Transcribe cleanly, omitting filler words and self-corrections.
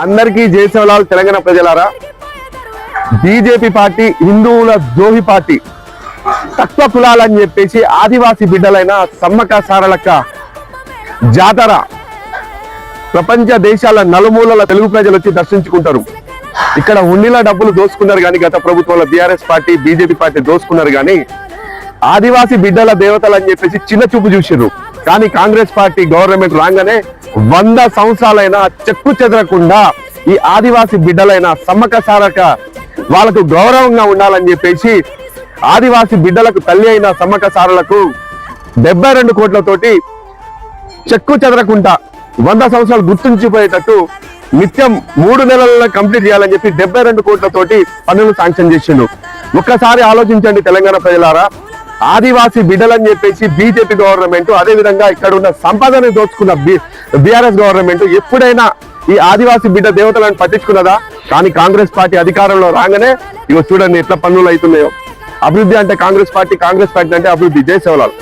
అందరికీ జై సేవలాల్. తెలంగాణ ప్రజలారా, బీజేపీ పార్టీ హిందువుల ద్రోహి పార్టీ. తక్కువ కులాలని చెప్పేసి ఆదివాసీ బిడ్డలైన సమ్మక్క సారలక్క జాతర ప్రపంచ దేశాల నలుమూలల తెలుగు ప్రజలు వచ్చి దర్శించుకుంటారు. ఇక్కడ ఉండిల డబ్బులు దోసుకున్నారు కానీ గత ప్రభుత్వంలో బీఆర్ఎస్ పార్టీ బీజేపీ పార్టీ దోసుకున్నారు కానీ ఆదివాసీ బిడ్డల దేవతలు అని చెప్పేసి చిన్న చూపు చూసిర్రు. కానీ కాంగ్రెస్ పార్టీ గవర్నమెంట్ రాగానే 100 సంవత్సరాలైనా చెక్కు చెదరకుండా ఈ ఆదివాసీ బిడ్డలైన సమ్మక్క సారక్క వాళ్ళకు గౌరవంగా ఉండాలని చెప్పేసి ఆదివాసీ బిడ్డలకు తల్లి అయిన సమ్మక్క సారలకు 72 కోట్లతోటి చెక్కు చెదరకుండా 100 సంవత్సరాలు గుర్తుంచిపోయేటట్టు నిత్యం 3 నెలల్లో కంప్లీట్ చేయాలని చెప్పి 72 కోట్లతోటి పనులు శాంక్షన్ చేసిండు. ఒక్కసారి ఆలోచించండి తెలంగాణ ప్రజలారా, ఆదివాసీ బిడ్డలని చెప్పేసి బీజేపీ గవర్నమెంట్, అదే విధంగా ఇక్కడ ఉన్న సంపదని దోచుకున్న బీఆర్ఎస్ గవర్నమెంట్ ఎప్పుడైనా ఈ ఆదివాసీ బిడ్డ దేవతలను పట్టించుకున్నదా? కానీ కాంగ్రెస్ పార్టీ అధికారంలో రాగానే ఇగో చూడండి ఎట్లా పనులు అవుతున్నాయో. అభివృద్ధి అంటే కాంగ్రెస్ పార్టీ, కాంగ్రెస్ పార్టీ అంటే అభివృద్ధి. జై సేవలాల్.